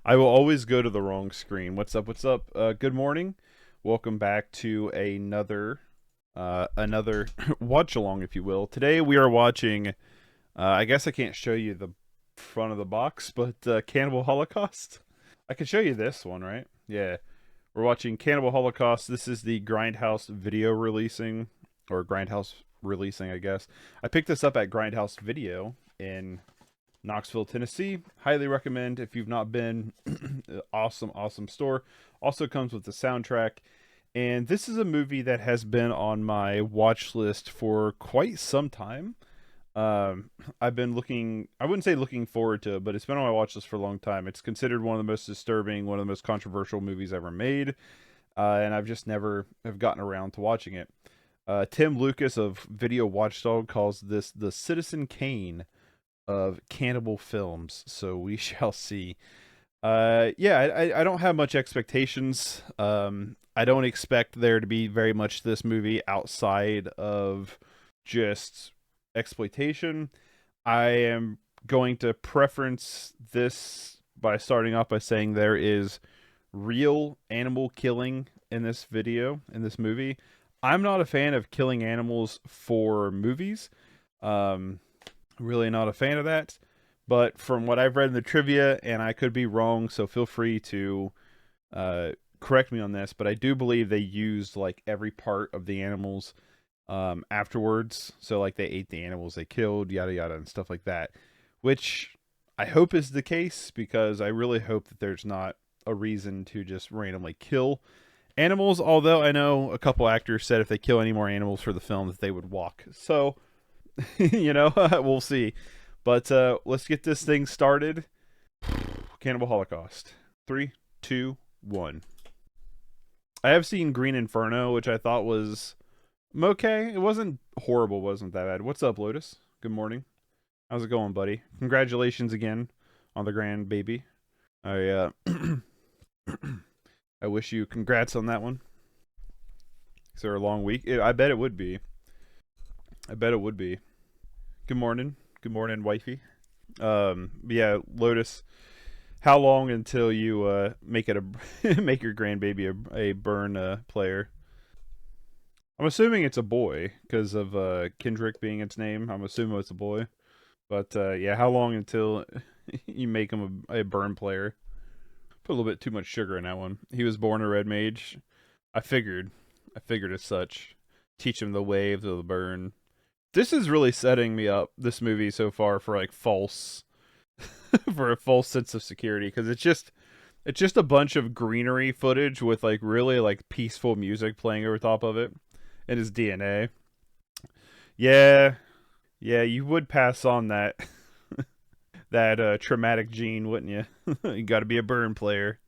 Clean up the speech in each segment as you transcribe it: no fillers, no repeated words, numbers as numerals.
I will always go to the wrong screen. What's up? What's up? Good morning. Welcome back to another watch along, if you will. Today we are watching. I guess I can't show you the front of the box, but Cannibal Holocaust. I can show you this one, right? Yeah, we're watching Cannibal Holocaust. This is the Grindhouse video releasing, or Grindhouse releasing, I guess. I picked this up at Grindhouse Video in Knoxville, Tennessee. Highly recommend if you've not been. Awesome store. Also comes with the soundtrack. And this is a movie that has been on my watch list for quite some time. I've been looking, I wouldn't say looking forward to it, but it's been on my watch list for a long time. It's considered one of the most disturbing, one of the most controversial movies ever made. And I've just never have gotten around to watching it. Tim Lucas of Video Watchdog calls this the Citizen Kane of cannibal films, so we shall see. I don't have much expectations. I don't expect there to be very much to this movie outside of just exploitation. I am going to preference this by starting off by saying there is real animal killing in this movie. I'm not a fan of killing animals for movies. Really not a fan of that. But from what I've read in the trivia, and I could be wrong, so feel free to correct me on this, but I do believe they used like every part of the animals afterwards. So like they ate the animals they killed, yada yada, and stuff like that. Which I hope is the case, because I really hope that there's not a reason to just randomly kill animals. Although I know a couple actors said if they kill any more animals for the film that they would walk. So we'll see. But let's get this thing started. Cannibal Holocaust. 3, 2, 1. I have seen Green Inferno, which I thought was okay. It wasn't horrible, wasn't that bad. What's up, Lotus? Good morning. How's it going, buddy? Congratulations again on the grand baby. I I wish you congrats on that one. Is there a long week? I bet it would be. Good morning. Good morning, wifey. Yeah, Lotus. How long until you make it a make your grandbaby a burn player? I'm assuming it's a boy because of Kendrick being its name. I'm assuming it's a boy. But yeah, how long until you make him a burn player? Put a little bit too much sugar in that one. He was born a red mage. I figured as such. Teach him the wave of the burn. This is really setting me up, this movie so far, for like for a false sense of security, because it's just a bunch of greenery footage with like really like peaceful music playing over top of it, and his DNA. Yeah, you would pass on that that traumatic gene, wouldn't you? You got to be a burn player.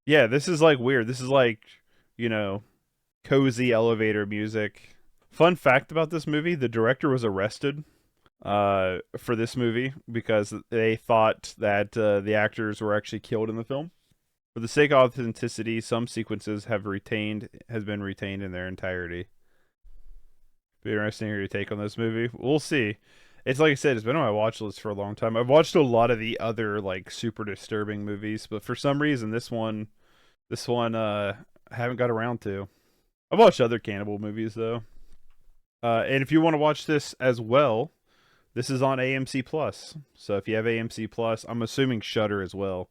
Yeah, this is like weird. This is like, cozy elevator music. Fun fact about this movie, the director was arrested for this movie because they thought that the actors were actually killed in the film. For the sake of authenticity, some sequences has been retained in their entirety. Be interesting to hear your take on this movie. We'll see. It's like I said, it's been on my watch list for a long time. I've watched a lot of the other like super disturbing movies, but for some reason this one I haven't got around to. I've watched other cannibal movies though. And if you want to watch this as well, this is on AMC Plus. So if you have AMC Plus, I'm assuming Shudder as well.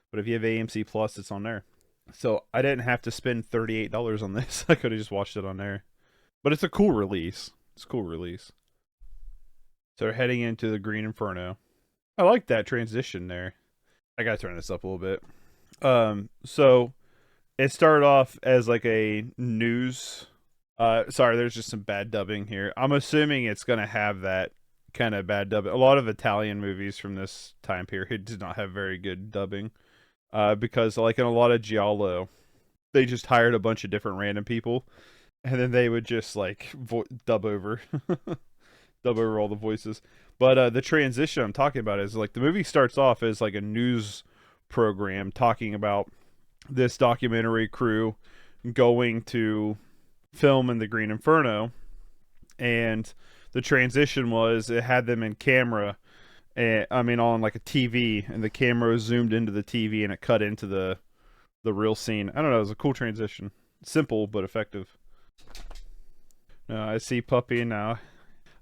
But if you have AMC Plus, it's on there. So I didn't have to spend $38 on this. I could have just watched it on there. But it's a cool release. So we're heading into the Green Inferno. I like that transition there. I gotta turn this up a little bit. So it started off as like a news. Sorry, there's just some bad dubbing here. I'm assuming it's going to have that kind of bad dubbing. A lot of Italian movies from this time period did not have very good dubbing. Because like in a lot of Giallo, they just hired a bunch of different random people, and then they would just like dub over all the voices. But the transition I'm talking about is like the movie starts off as like a news program talking about this documentary crew going to film in the Green Inferno, and the transition was it had them in camera, I mean, on like a TV, and the camera zoomed into the TV, and it cut into the real scene. I don't know. It was a cool transition. Simple but effective. I see Puppy now.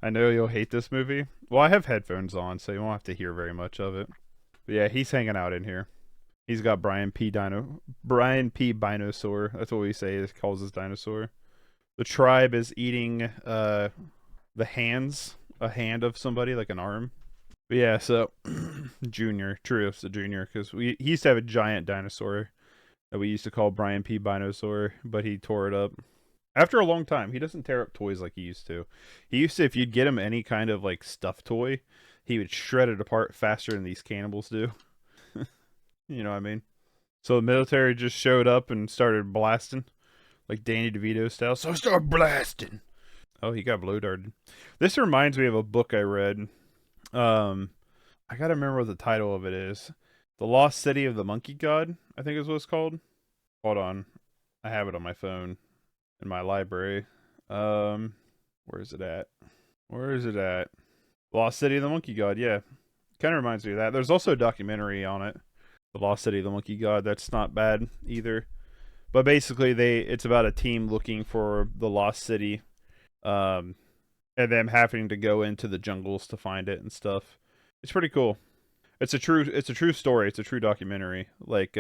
I know you'll hate this movie. Well, I have headphones on, so you won't have to hear very much of it. But yeah, he's hanging out in here. He's got Brian P. Binosaur. That's what we say. He calls his dinosaur. The tribe is eating the hands, a hand of somebody, like an arm. But yeah, so Junior, Trios the Junior, because he used to have a giant dinosaur that we used to call Brian P. Binosaur, but he tore it up. After a long time, he doesn't tear up toys like he used to. He used to, if you'd get him any kind of like stuffed toy, he would shred it apart faster than these cannibals do. You know what I mean? So the military just showed up and started blasting, like Danny DeVito style. So start blasting. Oh, he got blow darted. This reminds me of a book I read. I gotta remember what the title of it is. The Lost City of the Monkey God, I think is what it's called. Hold on. I have it on my phone in my library. Where is it at? Where is it at? Lost City of the Monkey God, yeah. Kind of reminds me of that. There's also a documentary on it. The Lost City of the Monkey God. That's not bad either. But basically, it's about a team looking for the Lost City, and them having to go into the jungles to find it and stuff. It's pretty cool. It's a true story. It's a true documentary. Like,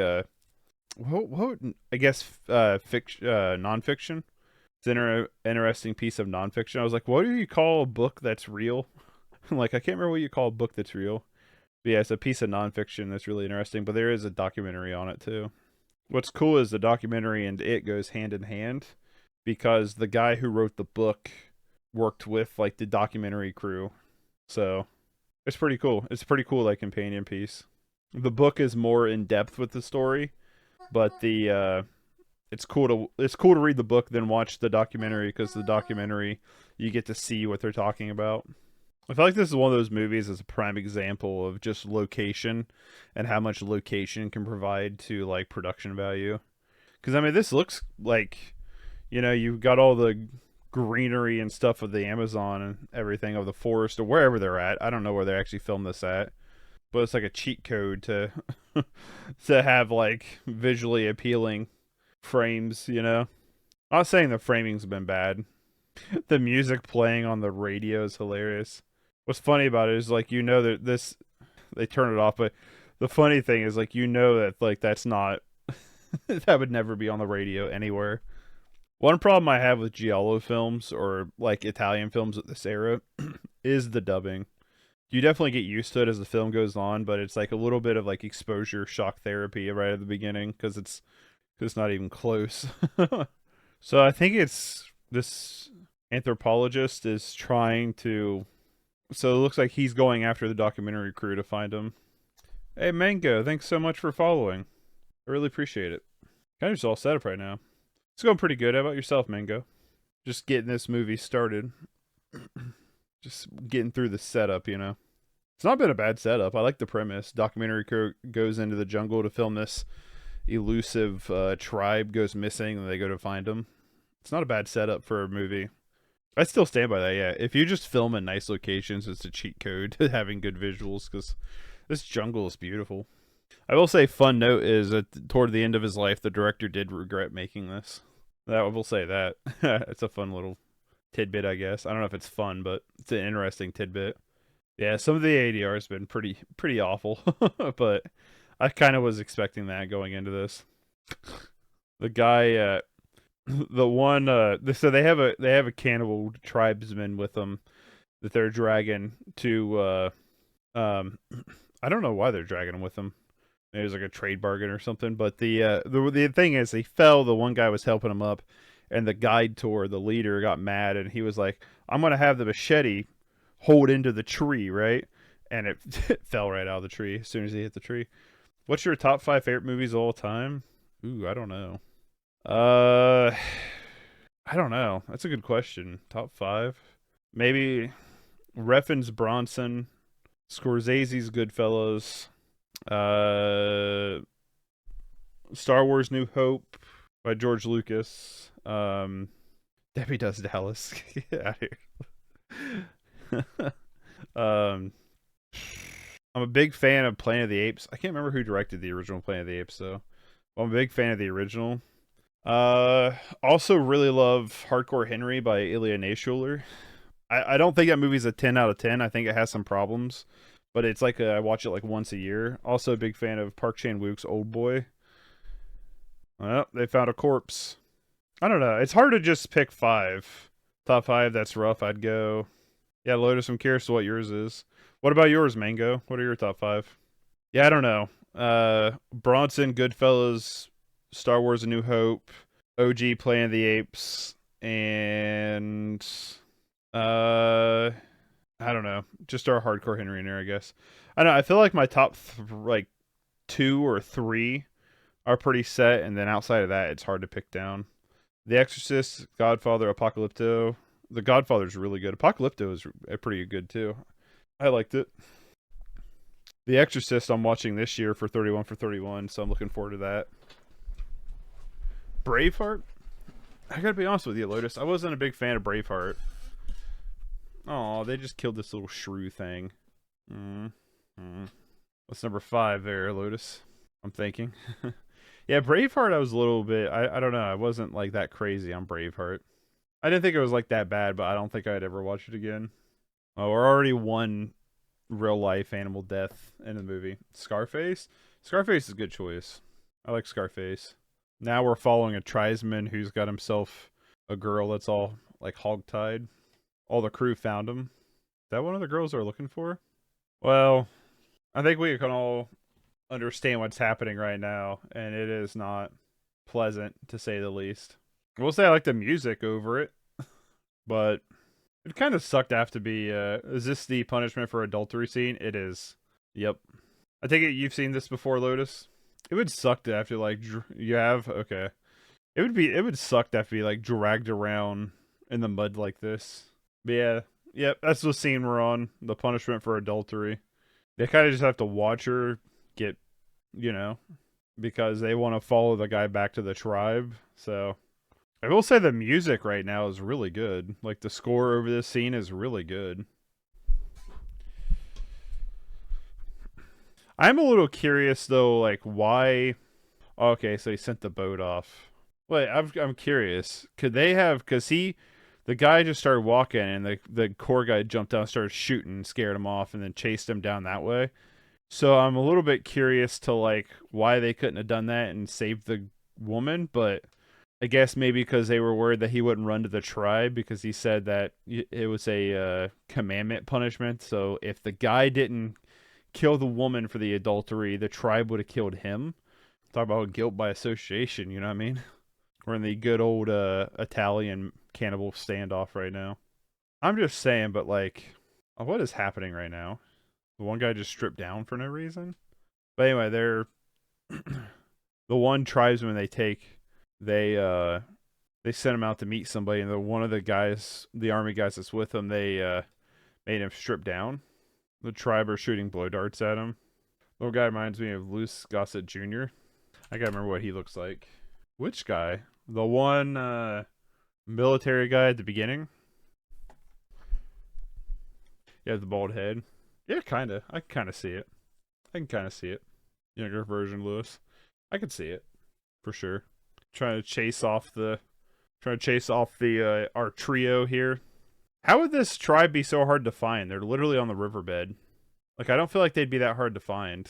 what I guess, nonfiction. It's an interesting piece of nonfiction. I was like, what do you call a book that's real? Like, I can't remember what you call a book that's real. But yeah, it's a piece of nonfiction that's really interesting, but there is a documentary on it too. What's cool is the documentary and it goes hand in hand, because the guy who wrote the book worked with like the documentary crew. So it's pretty cool. It's a pretty cool like companion piece. The book is more in depth with the story, but it's cool to read the book then watch the documentary, because the documentary you get to see what they're talking about. I feel like this is one of those movies that's a prime example of just location and how much location can provide to like production value. Because I mean, this looks like, you've got all the greenery and stuff of the Amazon and everything, of the forest or wherever they're at. I don't know where they actually filmed this at, but it's like a cheat code to to have like visually appealing frames. I'm not saying the framing's been bad. The music playing on the radio is hilarious. What's funny about it is like, that they turn it off, but the funny thing is like, that like that's not that would never be on the radio anywhere. One problem I have with giallo films or like Italian films at this era is the dubbing. You definitely get used to it as the film goes on, but it's like a little bit of like exposure shock therapy right at the beginning, because it's not even close. So I think it's this anthropologist is trying to. So it looks like he's going after the documentary crew to find him. Hey, Mango, thanks so much for following. I really appreciate it. Kind of just all set up right now. It's going pretty good. How about yourself, Mango? Just getting this movie started. Just getting through the setup, It's not been a bad setup. I like the premise. Documentary crew goes into the jungle to film this elusive tribe goes missing, and they go to find him. It's not a bad setup for a movie. I still stand by that, yeah. If you just film in nice locations, it's a cheat code to having good visuals, because this jungle is beautiful. I will say, fun note is that toward the end of his life, the director did regret making this. I will say that. It's a fun little tidbit, I guess. I don't know if it's fun, but it's an interesting tidbit. Yeah, some of the ADR has been pretty awful, but I kind of was expecting that going into this. The guy, the one, so they have a cannibal tribesman with them that they're dragging to. I don't know why they're dragging him with them. Maybe it was like a trade bargain or something. But the thing is, he fell. The one guy was helping him up, and the guide tour, the leader, got mad, and he was like, "I'm gonna have the machete hold into the tree, right?" And it, it fell right out of the tree as soon as he hit the tree. What's your top 5 favorite movies of all time? Ooh, I don't know. I don't know. That's a good question. Top 5? Maybe Refn's Bronson, Scorsese's Goodfellas, Star Wars New Hope by George Lucas, Debbie Does Dallas. Get out of here. I'm a big fan of Planet of the Apes. I can't remember who directed the original Planet of the Apes, though. Well, I'm a big fan of the original. Also really love Hardcore Henry by Ilya Naishuller. I don't think that movie's a 10 out of 10. I think it has some problems, but it's like I watch it like once a year. Also a big fan of Park Chan-wook's Old Boy. Well, they found a corpse. I don't know. It's hard to just pick five. Top five, that's rough. I'd go. Yeah, Lotus, I'm curious to what yours is. What about yours, Mango? What are your top five? Yeah, I don't know. Bronson, Goodfellas, Star Wars: A New Hope, OG, Planet of the Apes, and uh, I don't know. Just our Hardcore Henry in there, I guess. I don't know. I feel like my top like two or three are pretty set, and then outside of that, it's hard to pick down. The Exorcist, Godfather, Apocalypto. The Godfather's really good. Apocalypto is pretty good too. I liked it. The Exorcist I'm watching this year for 31 for 31, so I'm looking forward to that. Braveheart? I gotta be honest with you, Lotus. I wasn't a big fan of Braveheart. Oh, they just killed this little shrew thing. What's number 5 there, Lotus? I'm thinking. Yeah, Braveheart I was a little bit... I don't know. I wasn't like that crazy on Braveheart. I didn't think it was like that bad, but I don't think I'd ever watch it again. Oh, we're already one real life animal death in the movie. Scarface? Scarface is a good choice. I like Scarface. Now we're following a tribesman who's got himself a girl that's all like hogtied. All the crew found him. Is that one of the girls they're looking for? Well, I think we can all understand what's happening right now, and it is not pleasant to say the least. I will say I like the music over it, but it kind of sucked to have to be, is this the punishment for adultery scene? It is. Yep. I take it you've seen this before, Lotus? It would suck to have to, like, you have? Okay. It would suck to have to be, like, dragged around in the mud like this. But yeah. Yep, that's the scene we're on. The punishment for adultery. They kind of just have to watch her get, you know, because they want to follow the guy back to the tribe, so... I will say the music right now is really good. Like, the score over this scene is really good. I'm a little curious, though, like, why... Okay, so he sent the boat off. Wait, I'm curious. Could they have... Because the guy just started walking, and the core guy jumped down and started shooting, scared him off, and then chased him down that way. So I'm a little bit curious to, like, why they couldn't have done that and saved the woman, but... I guess maybe because they were worried that he wouldn't run to the tribe because he said that it was a commandment punishment. So if the guy didn't kill the woman for the adultery, the tribe would have killed him. Talk about guilt by association, you know what I mean? We're in the good old Italian cannibal standoff right now. I'm just saying, but like, what is happening right now? The one guy just stripped down for no reason? But anyway, they're... the one tribesman they take... They sent him out to meet somebody, and one of the guys, the army guys that's with him, they made him strip down. The tribe are shooting blow darts at him. Little guy reminds me of Luce Gossett Jr. I gotta remember what he looks like. Which guy? The one military guy at the beginning? Yeah, the bald head. Yeah, kinda. I can kinda see it. I can kinda see it. Younger version, Lewis. I can see it. For sure. Trying to chase off the our trio here. How would this tribe be so hard to find? They're literally on the riverbed. Like, I don't feel like they'd be that hard to find.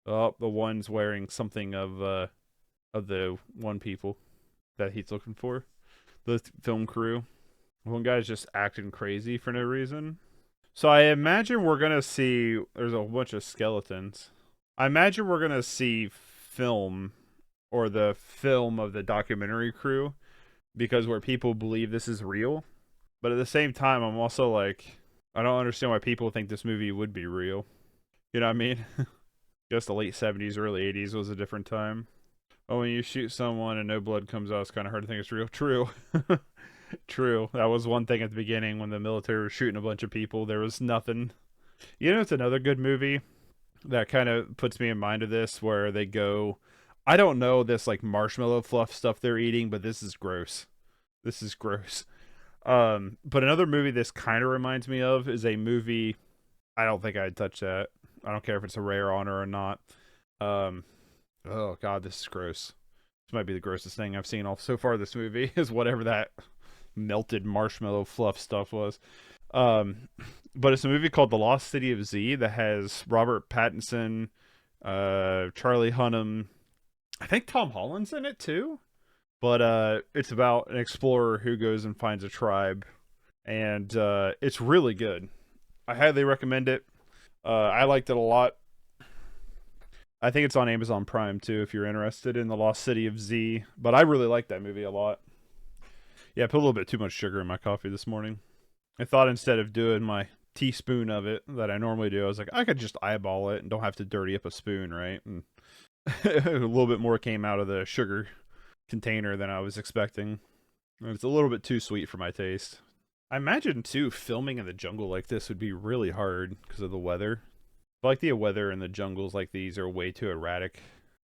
Oh, the one's wearing something of the one people that he's looking for. The film crew. One guy's just acting crazy for no reason. So I imagine we're gonna see... There's a bunch of skeletons. I imagine we're gonna see film... or the film of the documentary crew, because where people believe this is real. But at the same time, I'm also like, I don't understand why people think this movie would be real. You know what I mean? Guess the late 70s, early 80s was a different time. Oh, when you shoot someone and no blood comes out, it's kind of hard to think it's real. True. True. That was one thing at the beginning when the military was shooting a bunch of people. There was nothing. You know, it's another good movie that kind of puts me in mind of this, where they go... I don't know this like marshmallow fluff stuff they're eating, but this is gross. This is gross. But another movie this kind of reminds me of is a movie... I don't think I'd touch that. I don't care if it's a rare honor or not. Um, oh god, this is gross. This might be the grossest thing I've seen so far this movie is whatever that melted marshmallow fluff stuff was. Um, but it's a movie called The Lost City of Z that has Robert Pattinson, Charlie Hunnam. I think Tom Holland's in it too. But it's about an explorer who goes and finds a tribe, and it's really good. I highly recommend it. I liked it a lot. I think it's on Amazon Prime too if you're interested in The Lost City of Z. But I really like that movie a lot. Yeah, I put a little bit too much sugar in my coffee this morning. I thought instead of doing my teaspoon of it that I normally do, I was like, I could just eyeball it and don't have to dirty up a spoon, right? And a little bit more came out of the sugar container than I was expecting. It's a little bit too sweet for my taste. I imagine too, filming in the jungle like this would be really hard because of the weather. But like the weather in the jungles like these are way too erratic.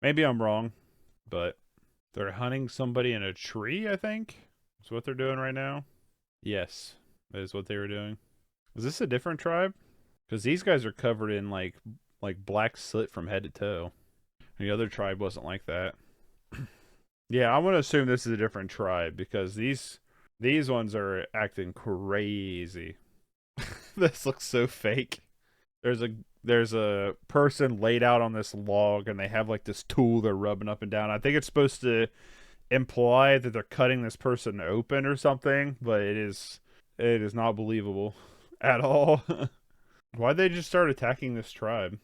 Maybe I'm wrong, but they're hunting somebody in a tree, I think. That's what they're doing right now. Yes, that is what they were doing. Is this a different tribe? Because these guys are covered in like black soot from head to toe. The other tribe wasn't like that. Yeah, I'm gonna assume this is a different tribe because these ones are acting crazy. This looks so fake. There's a person laid out on this log and they have like this tool they're rubbing up and down. I think it's supposed to imply that they're cutting this person open or something, but it is not believable at all. Why'd they just start attacking this tribe?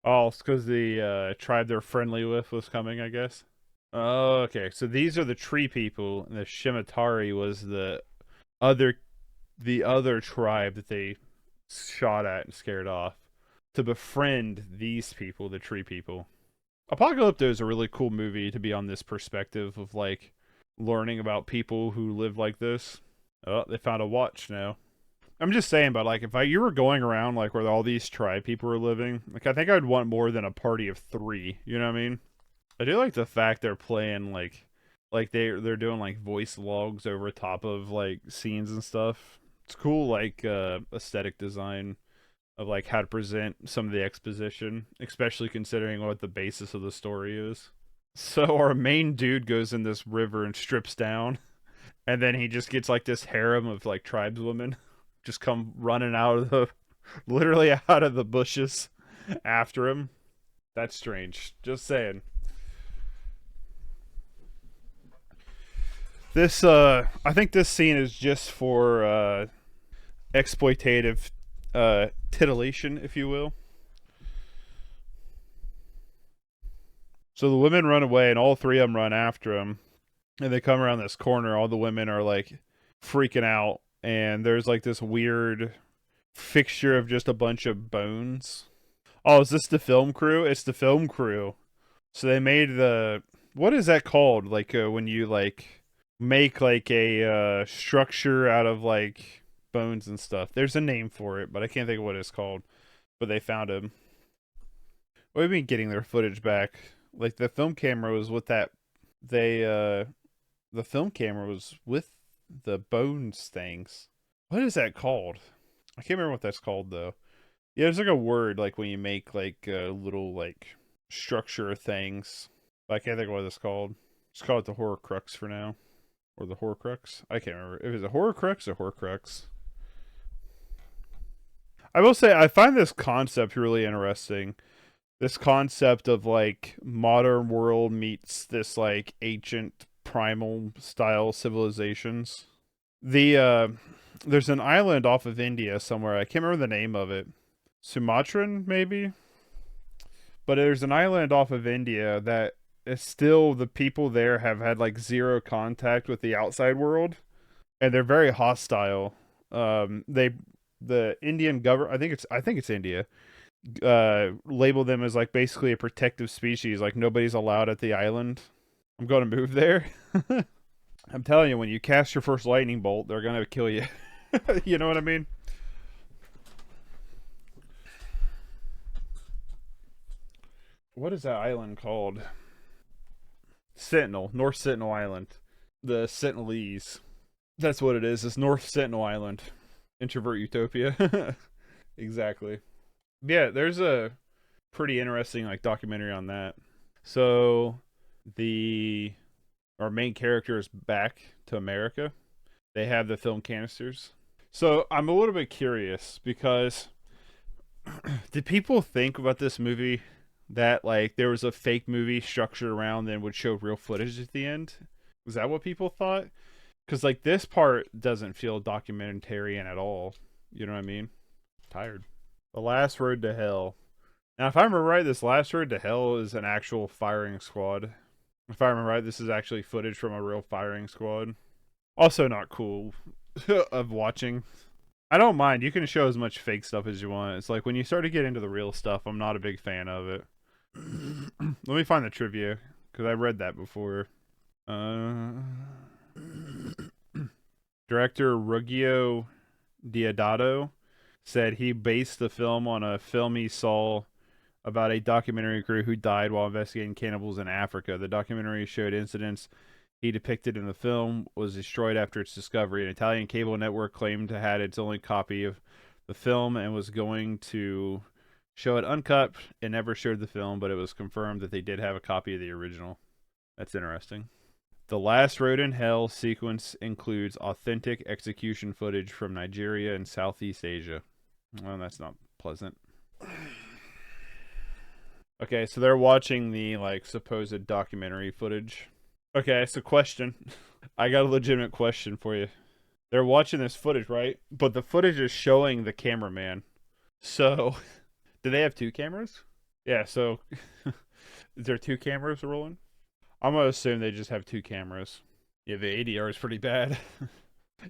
Oh, it's because the tribe they're friendly with was coming, I guess. Oh, okay. So these are the tree people, and the Shimatari was other the other tribe that they shot at and scared off to befriend these people, the tree people. Apocalypto is a really cool movie to be on this perspective of like learning about people who live like this. Oh, they found a watch now. I'm just saying, but like if you were going around like where all these tribe people were living, like I think I'd want more than a party of 3. You know what I mean? I do like the fact they're playing like they're doing like voice logs over top of like scenes and stuff. It's cool, like aesthetic design of like how to present some of the exposition, especially considering what the basis of the story is. So our main dude goes in this river and strips down, and then he just gets like this harem of like tribeswomen just come running out of literally out of the bushes after him. That's strange. Just saying. This I think this scene is just for exploitative titillation, if you will. So the women run away and all 3 of them run after him, and they come around this corner. All the women are like freaking out, and there's like this weird fixture of just a bunch of bones. Oh, is this the film crew? It's the film crew. So they made what is that called? Like when you like make like a structure out of like bones and stuff. There's a name for it, but I can't think of what it's called. But they found him. What do you mean getting their footage back? Like the film camera was with that. The film camera was with the bones things. What is that called? I can't remember what that's called though. Yeah, there's like a word like when you make like little like structure things. But I can't think of what it's called. Just call it the horror crux for now. Or the Horcrux? I can't remember. If it's a Horcrux or Horcrux. I will say, I find this concept really interesting. This concept of, like, modern world meets this, like, ancient primal style civilizations. There's an island off of India somewhere. I can't remember the name of it. Sumatran, maybe? But there's an island off of India that is still, the people there have had like 0 contact with the outside world, and they're very hostile. The Indian government, I think it's India, label them as like basically a protective species. Like nobody's allowed at the island. I'm going to move there. I'm telling you, when you cast your first lightning bolt, they're gonna kill you. You know what I mean? What is that island called? Sentinel, North Sentinel Island. The Sentinelese. That's what it is. It's North Sentinel Island. Introvert Utopia. Exactly. Yeah, there's a Pretty interesting, like documentary on that. So the our main character is back to America. They have the film canisters. So I'm a little bit curious because did people think about this movie that like there was a fake movie structured around and would show real footage at the end? Was that what people thought? Because like this part doesn't feel documentarian at all. You know what I mean? Tired. The Last Road to Hell. Now, if I remember right, this Last Road to Hell is an actual firing squad. If I remember right, this is actually footage from a real firing squad. Also not cool of watching. I don't mind. You can show as much fake stuff as you want. It's like when you start to get into the real stuff, I'm not a big fan of it. Let me find the trivia, because I read that before. Director Ruggero Deodato said he based the film on a film he saw about a documentary crew who died while investigating cannibals in Africa. The documentary showed incidents he depicted in the film was destroyed after its discovery. An Italian cable network claimed to had its only copy of the film and was going to show it uncut. It never showed the film, but it was confirmed that they did have a copy of the original. That's interesting. The Last Road in Hell sequence includes authentic execution footage from Nigeria and Southeast Asia. Well, that's not pleasant. Okay, so they're watching the like supposed documentary footage. Okay, so question. I got a legitimate question for you. They're watching this footage, right? But the footage is showing the cameraman. So, do they have two cameras? Yeah, so is there two cameras rolling? I'm going to assume they just have two cameras. Yeah, the ADR is pretty bad.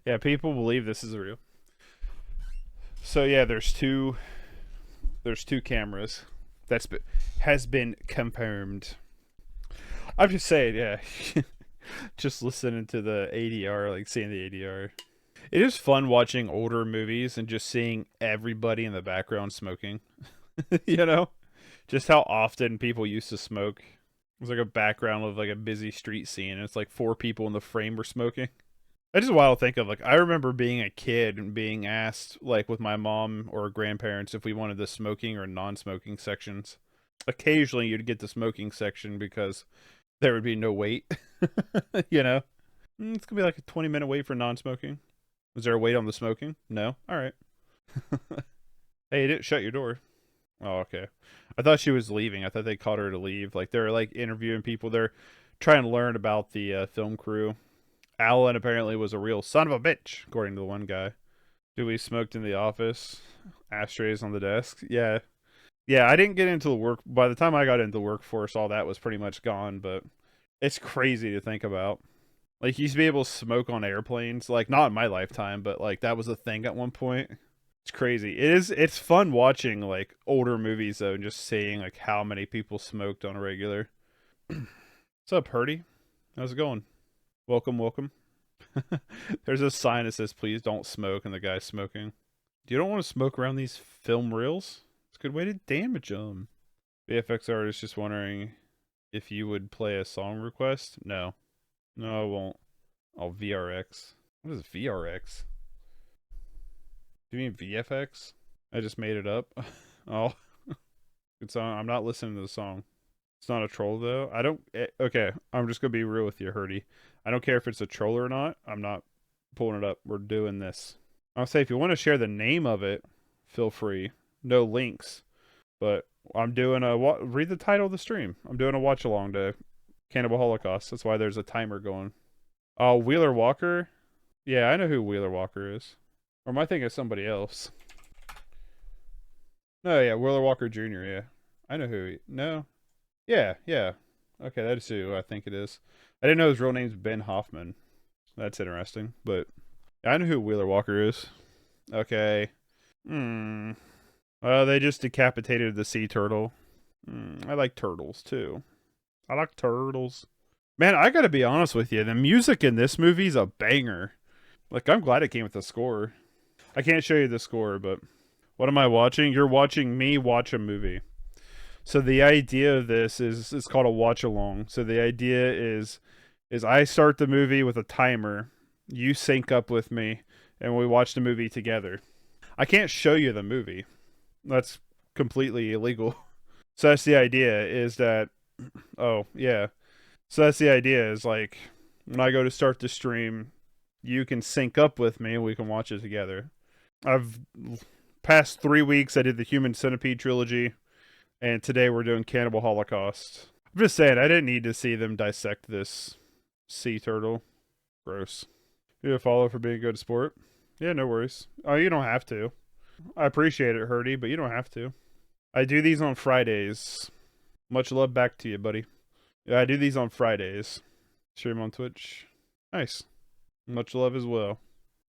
Yeah, people believe this is real. So, yeah, there's two cameras. Has been confirmed. I'm just saying, yeah. Just listening to the ADR, like seeing the ADR. It is fun watching older movies and just seeing everybody in the background smoking. You know? Just how often people used to smoke. It was like a background of like a busy street scene, and it's like four people in the frame were smoking. That's just wild to think of. Like, I remember being a kid and being asked, like, with my mom or grandparents, if we wanted the smoking or non-smoking sections. Occasionally, you'd get the smoking section because there would be no wait. You know? It's gonna be like a 20-minute wait for non-smoking. Was there a wait on the smoking? No? Alright. Hey, you didn't shut your door. Oh, okay. I thought she was leaving. I thought they caught her to leave. Like, they're, like, interviewing people. They're trying to learn about the film crew. Alan apparently was a real son of a bitch, according to the one guy. Dewey smoked in the office. Ashtrays on the desk. Yeah. Yeah, I didn't get into the work. By the time I got into the workforce, all that was pretty much gone, but it's crazy to think about. Like, you used to be able to smoke on airplanes. Like, not in my lifetime, but, like, that was a thing at one point. It's crazy. It's fun watching, like, older movies, though, and just seeing, like, how many people smoked on a regular. What's up, Purdy? How's it going? Welcome. There's a sign that says, please don't smoke, and the guy's smoking. You don't want to smoke around these film reels? It's a good way to damage them. VFX artist just wondering if you would play a song request? No. No, I won't. I'll VRX. What is VRX? Do you mean VFX? I just made it up. Oh. Good song. I'm not listening to the song. It's not a troll, though. Okay, I'm just going to be real with you, Hurdy. I don't care if it's a troll or not. I'm not pulling it up. We're doing this. I'll say if you want to share the name of it, feel free. No links. But I'm doing read the title of the stream. I'm doing a watch along to Cannibal Holocaust. That's why there's a timer going. Oh, Wheeler Walker? Yeah, I know who Wheeler Walker is. Or am I thinking of somebody else? No, yeah, Wheeler Walker Jr., yeah. I know who no. Yeah. Okay, that is who I think it is. I didn't know his real name's Ben Hoffman. That's interesting, but I know who Wheeler Walker is. Okay. They just decapitated the sea turtle. I like turtles, too. I like turtles. Man, I gotta be honest with you. The music in this movie is a banger. Like, I'm glad it came with the score. I can't show you the score, but what am I watching? You're watching me watch a movie. So the idea of this is it's called a watch along. So the idea is I start the movie with a timer, you sync up with me, and we watch the movie together. I can't show you the movie. That's completely illegal. So that's the idea is that, oh, yeah. So that's the idea is like, when I go to start the stream, you can sync up with me and we can watch it together. I've past 3 weeks I did the Human Centipede trilogy, and today we're doing Cannibal Holocaust. I'm just saying I didn't need to see them dissect this sea turtle. Gross. You a follow for being a good sport? Yeah, no worries. Oh, you don't have to. I appreciate it, Hurdy, but you don't have to. I do these on Fridays. Much love back to you, buddy. Yeah, I do these on Fridays. Stream on Twitch. Nice. Much love as well.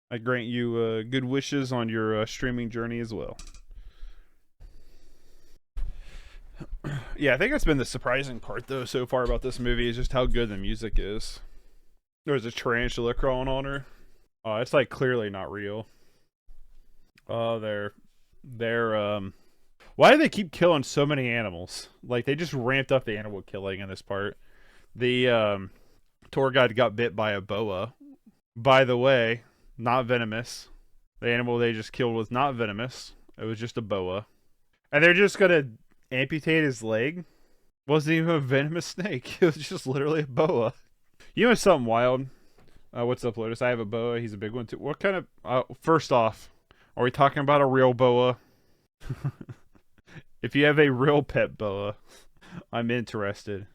I grant you good wishes on your streaming journey as well. Yeah, I think that's been the surprising part, though, so far about this movie is just how good the music is. There's a tarantula crawling on her. Oh, it's like clearly not real. Oh, they're why do they keep killing so many animals? Like, they just ramped up the animal killing in this part. The tour guide got bit by a boa. By the way, not venomous. The animal they just killed was not venomous. It was just a boa. And they're just gonna amputate his leg? Wasn't even a venomous snake. It was just literally a boa. You know something wild? What's up, Lotus? I have a boa. He's a big one, too. What kind of... first off, are we talking about a real boa? If you have a real pet boa, I'm interested.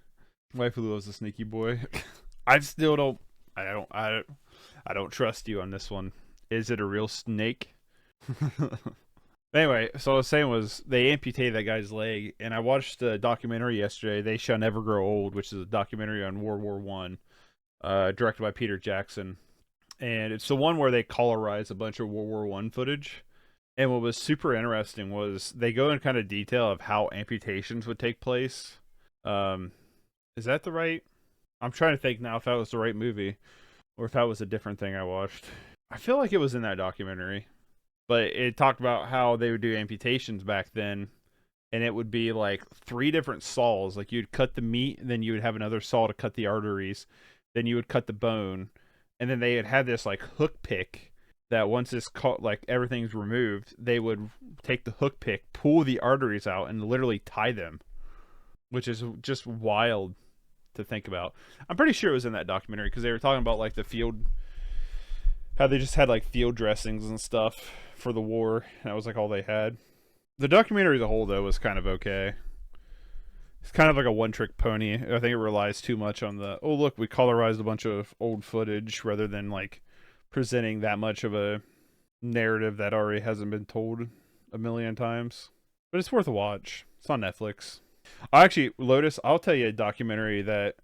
Waifu loves a sneaky boy. I still don't... I don't trust you on this one. Is it a real snake? Anyway, so what I was saying was they amputated that guy's leg, and I watched a documentary yesterday, They Shall Never Grow Old, which is a documentary on World War One, directed by Peter Jackson. And it's the one where they colorize a bunch of World War One footage. And what was super interesting was they go in kind of detail of how amputations would take place. Is that the right? I'm trying to think now if that was the right movie or if that was a different thing I watched. I feel like it was in that documentary, but it talked about how they would do amputations back then, and it would be like 3 different saws. Like, you'd cut the meat, then you would have another saw to cut the arteries, then you would cut the bone, and then they had this like hook pick that once it's caught, like everything's removed, they would take the hook pick, pull the arteries out, and literally tie them, which is just wild to think about. I'm pretty sure it was in that documentary because they were talking about like the field, how they just had like field dressings and stuff for the war, and that was like all they had. The documentary as a whole, though, was kind of okay. It's kind of like a one-trick pony. I think it relies too much on the, oh look, we colorized a bunch of old footage, rather than like presenting that much of a narrative that already hasn't been told a million times. But it's worth a watch. It's on Netflix. Actually, Lotus, I'll tell you a documentary that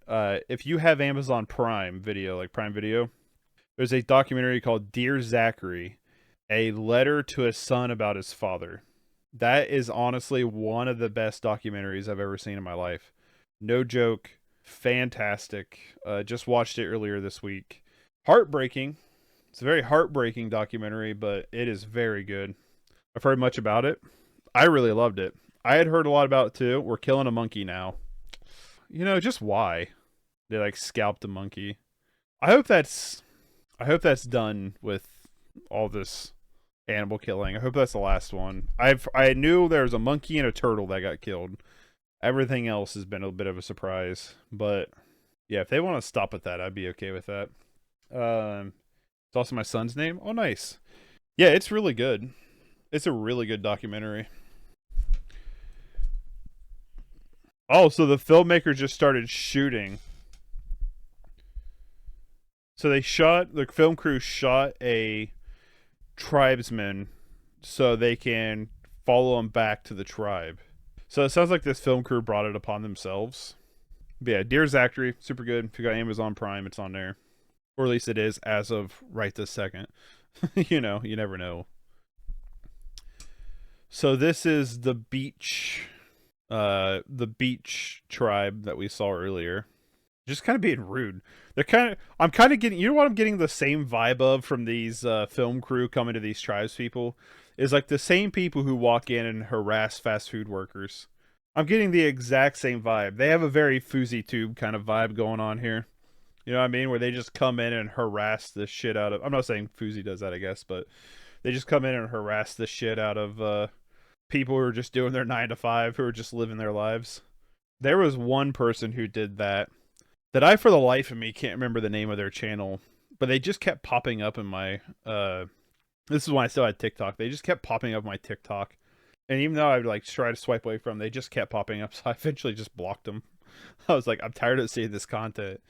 if you have Amazon Prime Video, like Prime Video, there's a documentary called Dear Zachary, a letter to a son about his father. That is honestly one of the best documentaries I've ever seen in my life. No joke. Fantastic. Just watched it earlier this week. Heartbreaking. It's a very heartbreaking documentary, but it is very good. I've heard much about it. I really loved it. I had heard a lot about it too. We're killing a monkey now. You know, just why? They like scalped a monkey. I hope that's done with all this animal killing. I hope that's the last one. I knew there was a monkey and a turtle that got killed. Everything else has been a bit of a surprise. But yeah, if they want to stop at that, I'd be okay with that. It's also my son's name. Oh, nice. Yeah, it's really good. It's a really good documentary. Oh, so the filmmaker just started shooting. So the film crew shot a tribesman so they can follow him back to the tribe. So it sounds like this film crew brought it upon themselves. But yeah, Dear Zachary, super good. If you got Amazon Prime, it's on there. Or at least it is as of right this second. You know, you never know. So this is the beach tribe that we saw earlier. Just kind of being rude. I'm kind of getting, you know what I'm getting the same vibe of from these film crew coming to these tribes people? Is like the same people who walk in and harass fast food workers. I'm getting the exact same vibe. They have a very Fousey Tube kind of vibe going on here. You know what I mean? Where they just come in and harass the shit out of... I'm not saying Fousey does that, I guess, but they just come in and harass the shit out of people who are just doing their 9 to 5, who are just living their lives. There was one person who did that I, for the life of me, can't remember the name of their channel, but they just kept popping up in my, this is when I still had TikTok. They just kept popping up my TikTok. And even though I would like try to swipe away from them, they just kept popping up. So I eventually just blocked them. I was like, I'm tired of seeing this content.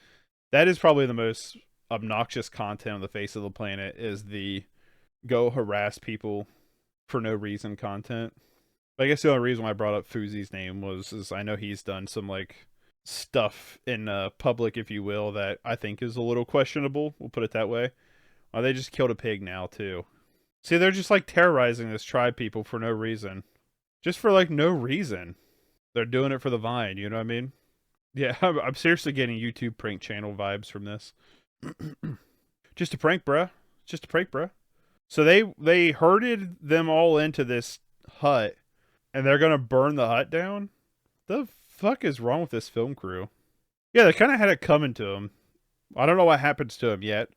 That is probably the most obnoxious content on the face of the planet, is the go harass people for no reason content. But I guess the only reason why I brought up Fuzi's name was I know he's done some like stuff in public, if you will, that I think is a little questionable. We'll put it that way. They just killed a pig now too. See, they're just like terrorizing this tribe people for no reason. Just for like no reason. They're doing it for the Vine, you know what I mean? Yeah, I'm seriously getting YouTube prank channel vibes from this. Just a prank, bruh. Just a prank, bruh. So they herded them all into this hut, and they're gonna burn the hut down? The fuck is wrong with this film crew? Yeah, they kind of had it coming to them. I don't know what happens to them yet,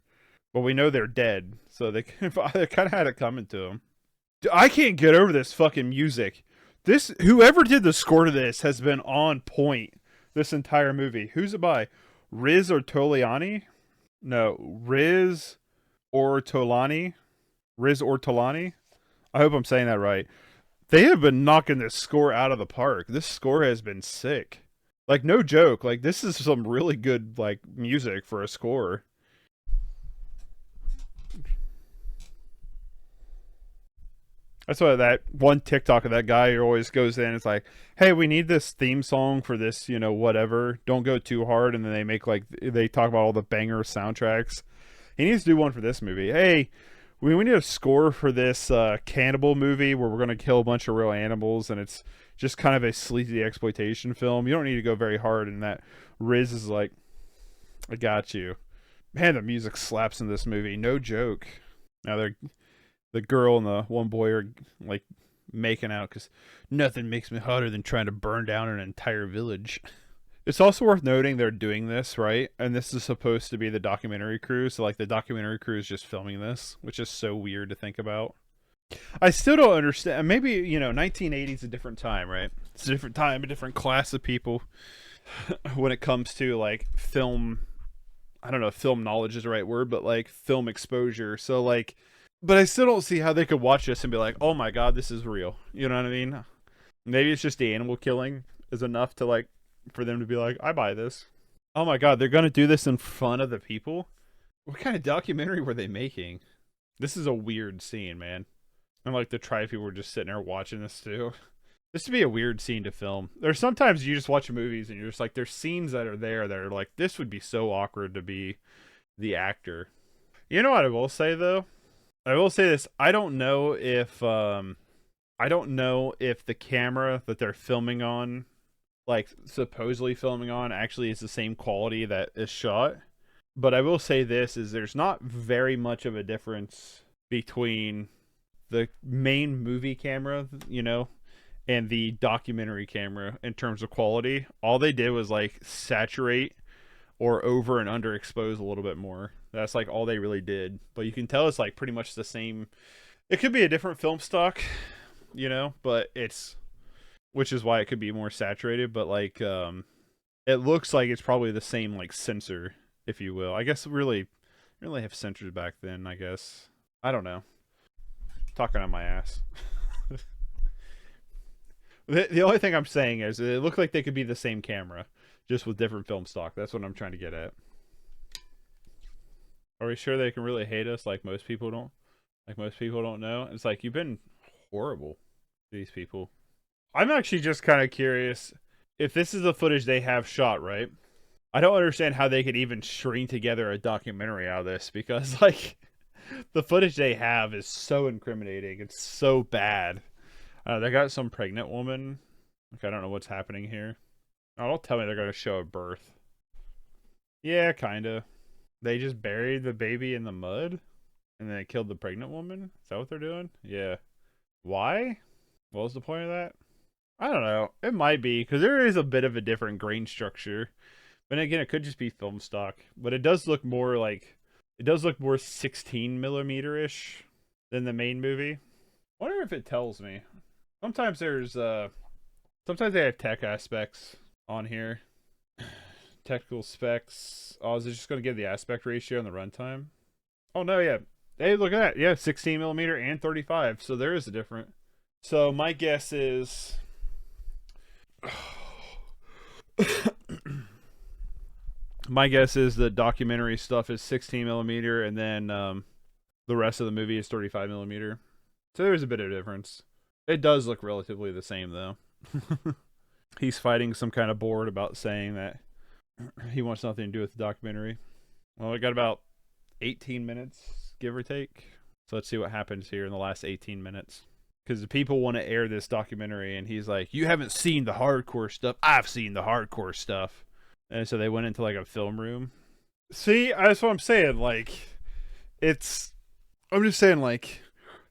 but we know they're dead. So they kind of had it coming to them. I can't get over this fucking music. Whoever did the score to this has been on point this entire movie. Who's it by? Riz Ortolani? No, Riz Ortolani. Riz Ortolani? I hope I'm saying that right. They have been knocking this score out of the park. This score has been sick. Like, no joke. Like, this is some really good, like, music for a score. That's why that one TikTok of that guy who always goes in. It's like, hey, we need this theme song for this, you know, whatever. Don't go too hard. And then they talk about all the banger soundtracks. He needs to do one for this movie. Hey, we need a score for this cannibal movie where we're going to kill a bunch of real animals. And it's just kind of a sleazy exploitation film. You don't need to go very hard. And that Riz is like, I got you. Man, the music slaps in this movie. No joke. Now the girl and the one boy are like making out because nothing makes me hotter than trying to burn down an entire village. It's also worth noting they're doing this, right? And this is supposed to be the documentary crew. So like the documentary crew is just filming this, which is so weird to think about. I still don't understand. Maybe, you know, 1980 is a different time, right? It's a different time, a different class of people when it comes to like film. I don't know if film knowledge is the right word, but like film exposure. So like, but I still don't see how they could watch this and be like, oh my God, this is real. You know what I mean? Maybe it's just the animal killing is enough to like, for them to be like, I buy this. Oh my God, they're going to do this in front of the people? What kind of documentary were they making? This is a weird scene, man. And like the tribe people were just sitting there watching this too. This would be a weird scene to film. There's sometimes you just watch movies and you're just like, there's scenes that are there that are like, this would be so awkward to be the actor. You know what I will say though? I will say this. I don't know if the camera that they're filming on, like supposedly filming on, actually is the same quality that is shot. But I will say this is there's not very much of a difference between the main movie camera, you know, and the documentary camera in terms of quality. All they did was like saturate or over and underexpose a little bit more. That's like all they really did. But you can tell it's like pretty much the same. It could be a different film stock, you know, but which is why it could be more saturated. But like, it looks like it's probably the same like sensor, if you will. I guess really have sensors back then. I guess I don't know. Talking on my ass. The only thing I'm saying is it looked like they could be the same camera, just with different film stock. That's what I'm trying to get at. Are we sure they can really hate us like most people don't? Like most people don't know? It's like, you've been horrible to these people. I'm actually just kind of curious if this is the footage they have shot, right? I don't understand how they could even string together a documentary out of this, because like the footage they have is so incriminating. It's so bad. They got some pregnant woman. Like, I don't know what's happening here. Oh, don't tell me they're going to show a birth. Yeah, kind of. They just buried the baby in the mud and then they killed the pregnant woman? Is that what they're doing? Yeah. Why? What was the point of that? I don't know. It might be, because there is a bit of a different grain structure. But again, it could just be film stock. But it does look more like, it does look more 16 millimeter-ish than the main movie. I wonder if it tells me. Sometimes there's sometimes they have tech aspects on here. Technical specs. Oh, is it just going to give the aspect ratio and the runtime? Oh no, yeah. Hey, look at that. Yeah, 16 millimeter and 35. So there is a difference. So my guess is my guess is the documentary stuff is 16 millimeter, and then the rest of the movie is 35 millimeter. So there's a bit of difference. It does look relatively the same though. He's fighting some kind of board about saying that he wants nothing to do with the documentary. Well, we got about 18 minutes, give or take. So let's see what happens here in the last 18 minutes. Because the people want to air this documentary, and he's like, you haven't seen the hardcore stuff. I've seen the hardcore stuff. And so they went into like a film room. See, that's what I'm saying. Like, I'm just saying, like,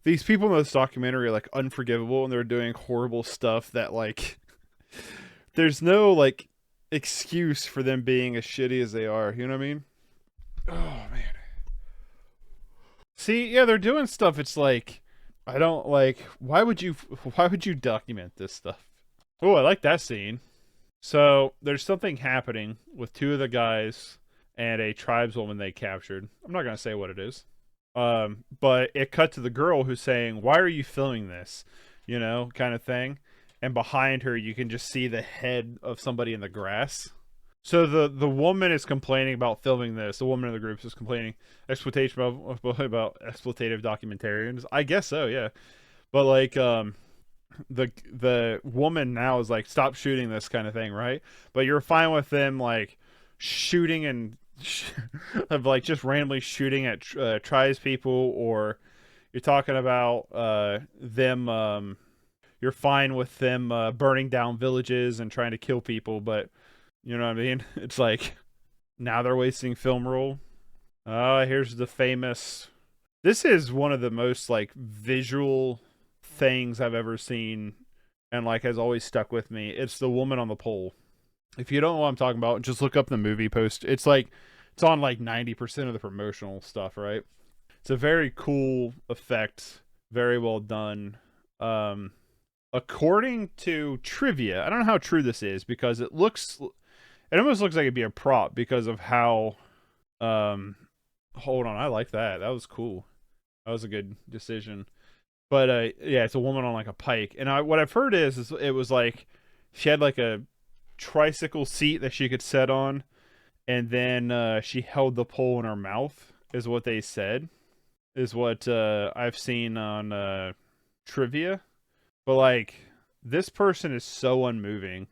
these people in this documentary are like unforgivable, and they're doing horrible stuff that, like, there's no like excuse for them being as shitty as they are. You know what I mean? Oh man. See, yeah, they're doing stuff. It's like, I don't like. Why would you document this stuff? Oh, I like that scene. So there's something happening with two of the guys and a tribeswoman they captured. I'm not gonna say what it is. But it cut to the girl who's saying, "Why are you filming this?" You know, kind of thing. And behind her, you can just see the head of somebody in the grass. So the woman is complaining about filming this. The woman in the group is complaining exploitation about exploitative documentarians. I guess so, yeah. But like the woman now is like, stop shooting this kind of thing, right? But you're fine with them like shooting and of like just randomly shooting at tribes people, or you're talking about them. You're fine with them burning down villages and trying to kill people, but you know what I mean? It's like, now they're wasting film roll. Here's the famous. This is one of the most like visual things I've ever seen, and like has always stuck with me. It's the woman on the pole. If you don't know what I'm talking about, just look up the movie post. It's like, it's on like 90% of the promotional stuff, right? It's a very cool effect, very well done. According to trivia, I don't know how true this is, because it almost looks like it'd be a prop because of how hold on, I like that. That was cool. That was a good decision. But yeah, it's a woman on like a pike. And what I've heard is it was like she had like a tricycle seat that she could sit on, and then she held the pole in her mouth, is what they said. Is what I've seen on trivia. But like, this person is so unmoving.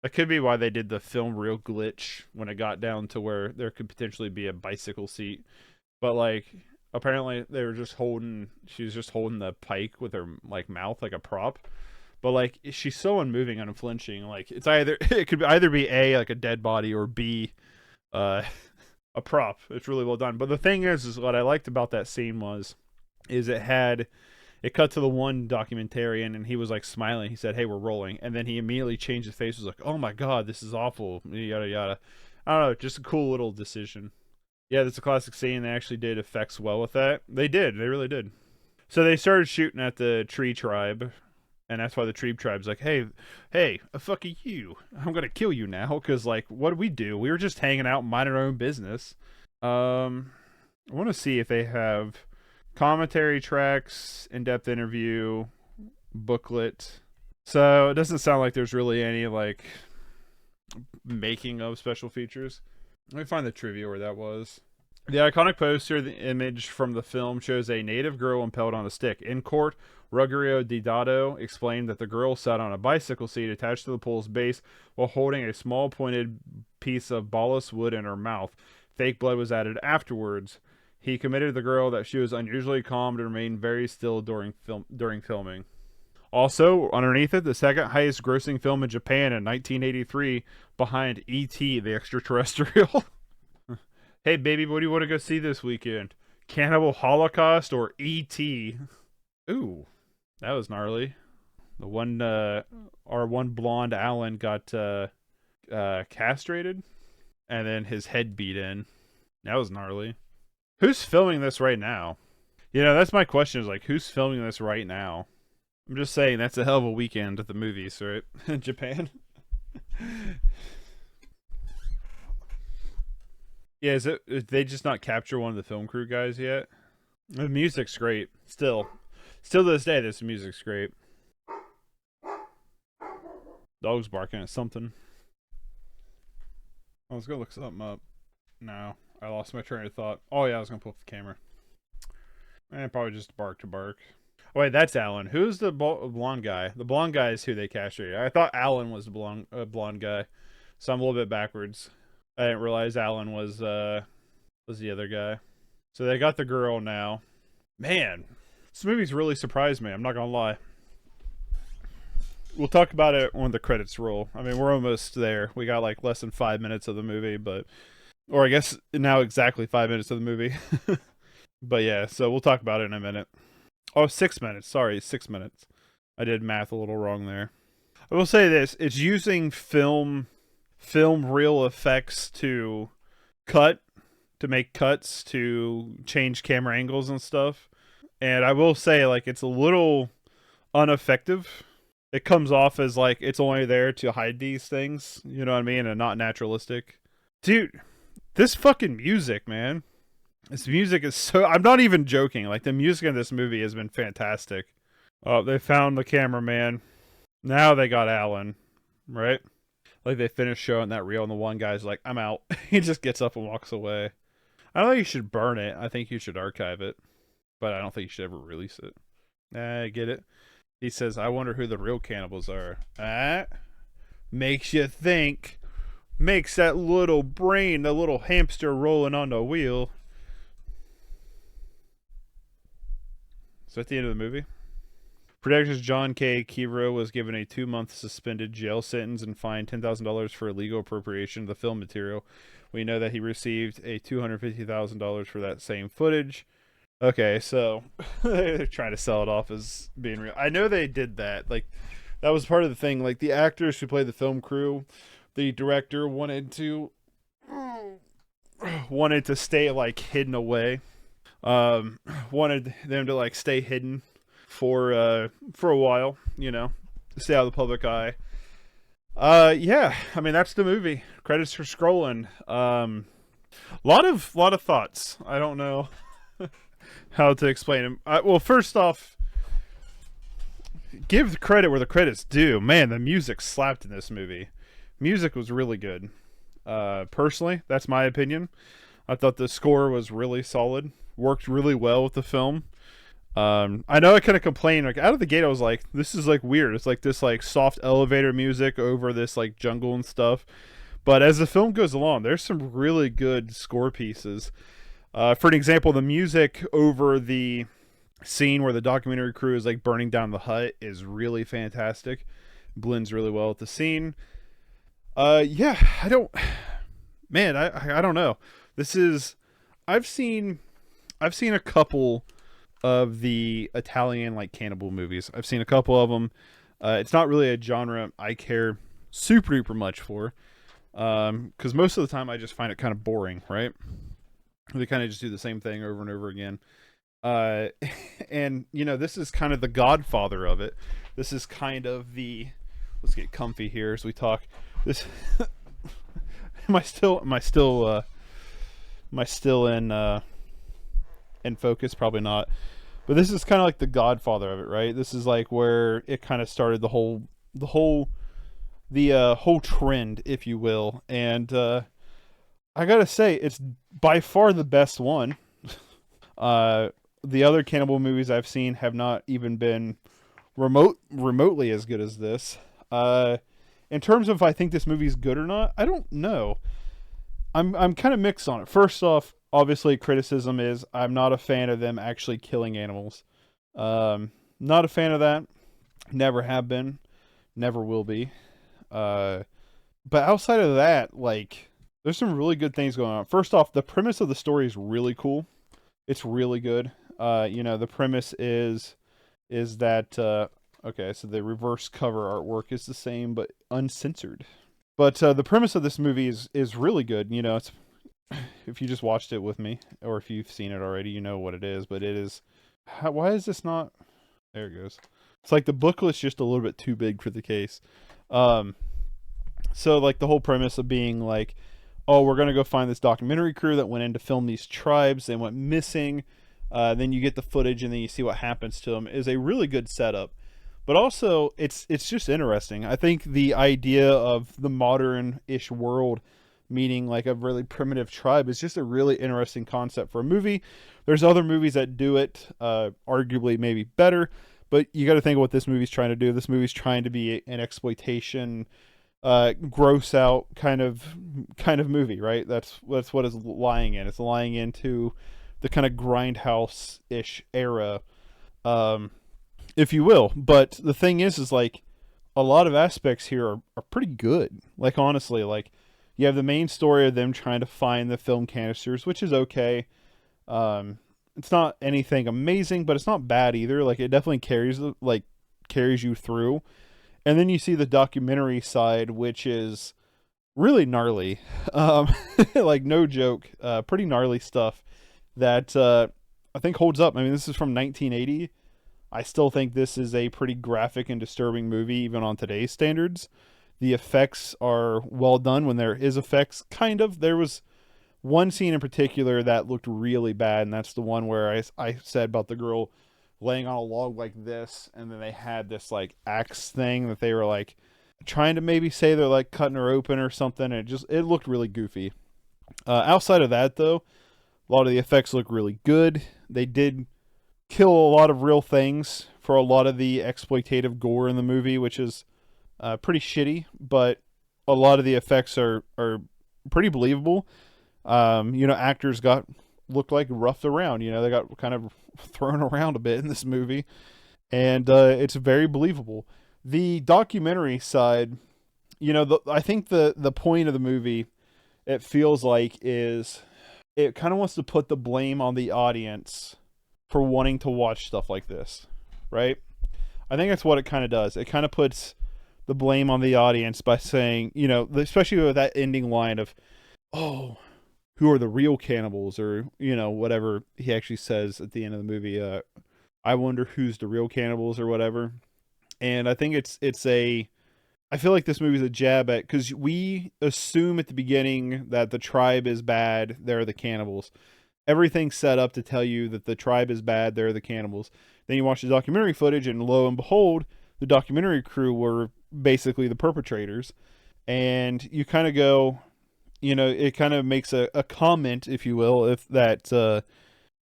That could be why they did the film reel glitch when it got down to where there could potentially be a bicycle seat. But like, apparently they were just holding, she was just holding the pike with her like mouth like a prop. But like, she's so unmoving and unflinching. Like, it's either, it could either be A, like a dead body, or B, a prop. It's really well done. But the thing is what I liked about that scene is it cut to the one documentarian, and he was like smiling. He said, "Hey, we're rolling," and then he immediately changed his face. Was like, "Oh my god, this is awful." Yada yada. I don't know, just a cool little decision. Yeah, that's a classic scene. They actually did effects well with that. They did. They really did. So they started shooting at the tree tribe, and that's why the tree tribe's like, "Hey, fuck you! I'm gonna kill you now." Because like, what did we do? We were just hanging out, minding our own business. I want to see if they have commentary tracks, in-depth interview, booklet. So it doesn't sound like there's really any like making of special features. Let me find the trivia where that was. The iconic poster, the image from the film, shows a native girl impaled on a stick. In court, Ruggero Deodato explained that the girl sat on a bicycle seat attached to the pole's base while holding a small pointed piece of balsam wood in her mouth. Fake blood was added afterwards. He committed the girl that she was unusually calm and remained very still during filming. Also, underneath it, the second highest grossing film in Japan in 1983, behind E.T. the Extraterrestrial. Hey, baby, what do you want to go see this weekend? Cannibal Holocaust or E.T.? Ooh, that was gnarly. The one, our one blonde Alan got castrated, and then his head beat in. That was gnarly. Who's filming this right now? You know, that's my question, is like, who's filming this right now? I'm just saying that's a hell of a weekend at the movies, right? In Japan. Yeah, is it? Did they just not capture one of the film crew guys yet? The music's great. Still to this day, this music's great. Dog's barking at something. I was gonna look something up. No, I lost my train of thought. Oh yeah, I was gonna pull up the camera. Probably just bark to bark. Oh wait, that's Alan. Who's the blonde guy? The blonde guy is who they castrated. I thought Alan was the blonde guy, so I'm a little bit backwards. I didn't realize Alan was the other guy. So they got the girl now. Man, this movie's really surprised me. I'm not gonna lie. We'll talk about it when the credits roll. I mean, we're almost there. We got like less than 5 minutes of the movie, or I guess now exactly 5 minutes of the movie. But yeah, so we'll talk about it in a minute. Oh, 6 minutes. Sorry, 6 minutes. I did math a little wrong there. I will say this: it's using film real effects to make cuts, to change camera angles and stuff. And I will say, like, it's a little ineffective. It comes off as like it's only there to hide these things, you know what I mean, and not naturalistic. Dude, this fucking music, man. This music is so... I'm not even joking. Like, the music in this movie has been fantastic. Oh, they found the cameraman. Now they got Alan, right? Like, they finished showing that reel, and the one guy's like, I'm out. He just gets up and walks away. I don't think you should burn it. I think you should archive it. But I don't think you should ever release it. I get it. He says, I wonder who the real cannibals are. Makes you think. Makes that little brain, the little hamster rolling on the wheel. So at the end of the movie, producers John K. Kiro was given a 2-month suspended jail sentence and fined $10,000 for illegal appropriation of the film material. We know that he received a $250,000 for that same footage. Okay, so they're trying to sell it off as being real. I know they did that. Like, that was part of the thing. Like, the actors who played the film crew, the director wanted to stay, like, hidden away. Wanted them to, like, stay hidden for a while, you know, to stay out of the public eye. Yeah, I mean, that's the movie. Credits are scrolling. Lot of thoughts. I don't know how to explain them. Well, first off, give the credit where the credit's due. Man, the music slapped in this movie. Music was really good. Personally, that's my opinion. I thought the score was really solid. Worked really well with the film. I know I kind of complained, like, out of the gate I was like, this is like weird. It's like this like soft elevator music over this like jungle and stuff. But as the film goes along, there's some really good score pieces. For an example, the music over the scene where the documentary crew is like burning down the hut is really fantastic. Blends really well with the scene. Yeah, I don't know. This is I've seen a couple of the Italian like cannibal movies. I've seen a couple of them. It's not really a genre I care super duper much for, because most of the time I just find it kind of boring, right? They kind of just do the same thing over and over again. And you know, this is kind of the godfather of it. This is kind of the... Let's get comfy here as we talk. This am I still in focus? Probably not. But this is kind of like the godfather of it, right? This is like where it kind of started the whole trend, if you will. And I gotta say, it's by far the best one. The other cannibal movies I've seen have not even been remotely as good as this. In terms of if I think this movie's good or not, I don't know. I'm kind of mixed on it. First off, obviously criticism is I'm not a fan of them actually killing animals. Not a fan of that. Never have been. Never will be. But outside of that, like, there's some really good things going on. First off, the premise of the story is really cool. It's really good. You know, the premise is that okay, so the reverse cover artwork is the same but uncensored. But the premise of this movie is really good. You know, it's, if you just watched it with me, or if you've seen it already, you know what it is. But it is... why is this not... There it goes. It's like the booklet's just a little bit too big for the case. Um, so like the whole premise of being like, oh, we're gonna go find this documentary crew that went in to film these tribes. They went missing. Then you get the footage, and then you see what happens to them. Is a really good setup, but also it's just interesting. I think the idea of the modern-ish world meaning like a really primitive tribe is just a really interesting concept for a movie. There's other movies that do it, arguably maybe better, but you got to think of what this movie's trying to do. This movie's trying to be an exploitation, gross out kind of movie, right? That's what it's lying in. It's lying into the kind of grindhouse ish era, um, if you will. But the thing is like a lot of aspects here are pretty good. Like honestly, like you have the main story of them trying to find the film canisters, which is okay. It's not anything amazing, but it's not bad either. Like it definitely carries you through. And then you see the documentary side, which is really gnarly. Like no joke, pretty gnarly stuff that I think holds up. I mean, this is from 1980. I still think this is a pretty graphic and disturbing movie, even on today's standards. The effects are well done when there is effects, kind of. There was one scene in particular that looked really bad, and that's the one where I said about the girl laying on a log like this, and then they had this like axe thing that they were like trying to maybe say they're like cutting her open or something. And it looked really goofy. Outside of that, though, a lot of the effects look really good. They did kill a lot of real things for a lot of the exploitative gore in the movie, which is pretty shitty, but a lot of the effects are pretty believable. Actors looked like roughed around. They got kind of thrown around a bit in this movie, and it's very believable. The documentary side, I think the point of the movie, it feels like, is it kind of wants to put the blame on the audience for wanting to watch stuff like this, right? I think that's what it kind of does. It kind of puts the blame on the audience by saying, especially with that ending line of, oh, who are the real cannibals, or, whatever he actually says at the end of the movie, I wonder who's the real cannibals or whatever. And I think I feel like this movie's a jab at, because we assume at the beginning that the tribe is bad, they're the cannibals. Everything's set up to tell you that the tribe is bad, they're the cannibals. Then you watch the documentary footage, and lo and behold, the documentary crew were basically the perpetrators. And you kind of go, it kind of makes a comment, if you will, if that,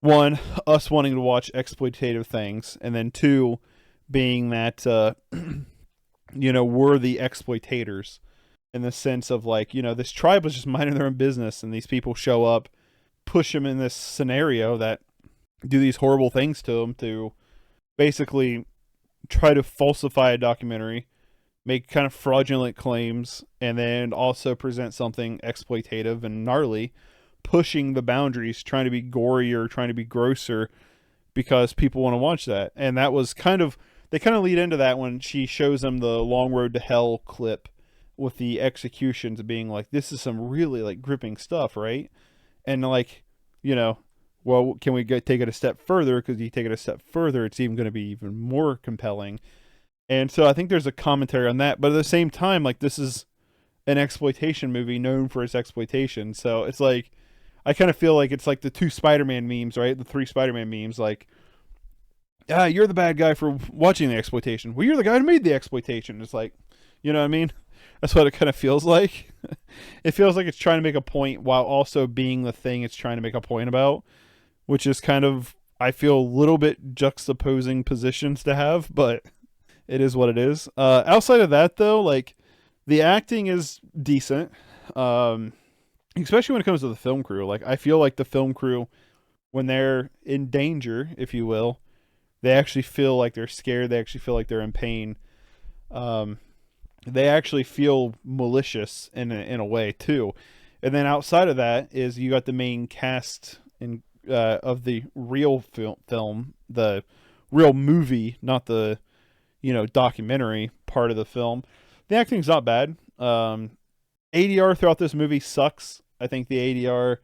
one, us wanting to watch exploitative things, and then two, being that, we're the exploitators, in the sense of like, this tribe was just minding their own business, and these people show up, push them in this scenario that do these horrible things to them to basically try to falsify a documentary, make kind of fraudulent claims, and then also present something exploitative and gnarly, pushing the boundaries, trying to be gorier, trying to be grosser, because people want to watch that. And that was they kind of lead into that when she shows them the Long Road to Hell clip with the executions, being like, this is some really like gripping stuff, right? And like, well, can we take it a step further? Because you take it a step further, it's even going to be even more compelling. And so I think there's a commentary on that. But at the same time, like, this is an exploitation movie known for its exploitation. So it's like, I kind of feel like it's like the 2 Spider-Man memes, right? The 3 Spider-Man memes, like, you're the bad guy for watching the exploitation. Well, you're the guy who made the exploitation. It's like, you know what I mean? That's what it kind of feels like. It feels like it's trying to make a point while also being the thing it's trying to make a point about, which is kind of, I feel, a little bit juxtaposing positions to have, but it is what it is. Outside of that, though, like, the acting is decent, especially when it comes to the film crew. Like, I feel like the film crew, when they're in danger, if you will, they actually feel like they're scared. They actually feel like they're in pain. They actually feel malicious in a way too. And then outside of that is you got the main cast of the real film, the real movie, not the documentary part of the film. The acting's not bad. ADR throughout this movie sucks. I think the ADR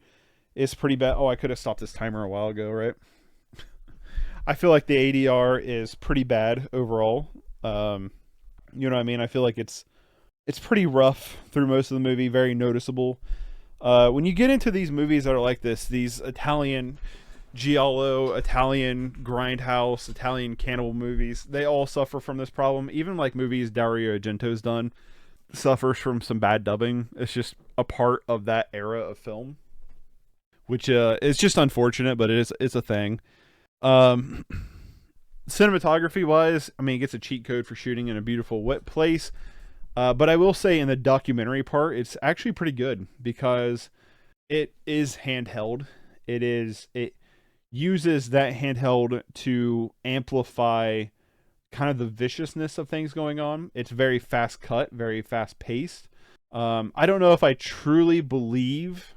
is pretty bad. Oh, I could have stopped this timer a while ago, right? I feel like the ADR is pretty bad overall. You know what I mean? I feel like it's pretty rough through most of the movie, very noticeable. When you get into these movies that are like this, these Italian giallo, Italian grindhouse, Italian cannibal movies, they all suffer from this problem. Even like movies Dario Argento's done suffers from some bad dubbing. It's just a part of that era of film, which is just unfortunate, but it's a thing. Um, Cinematography wise, I mean, it gets a cheat code for shooting in a beautiful wet place. But I will say in the documentary part, it's actually pretty good because it is handheld. It uses that handheld to amplify kind of the viciousness of things going on. It's very fast cut, very fast paced. I don't know if I truly believe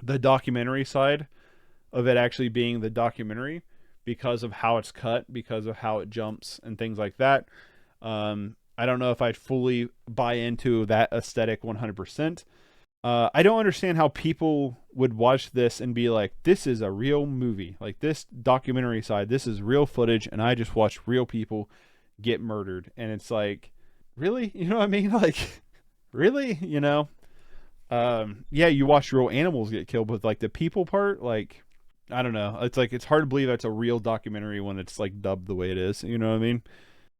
the documentary side of it actually being the documentary because of how it's cut, because of how it jumps and things like that. I don't know if I'd fully buy into that aesthetic 100%. I don't understand how people would watch this and be like, this is a real movie. Like this documentary side, this is real footage, and I just watched real people get murdered. And it's like, really? You know what I mean? Like, really? You know? Yeah, you watch real animals get killed, but like the people part, like, I don't know. It's like, it's hard to believe that's a real documentary when it's like dubbed the way it is. You know what I mean?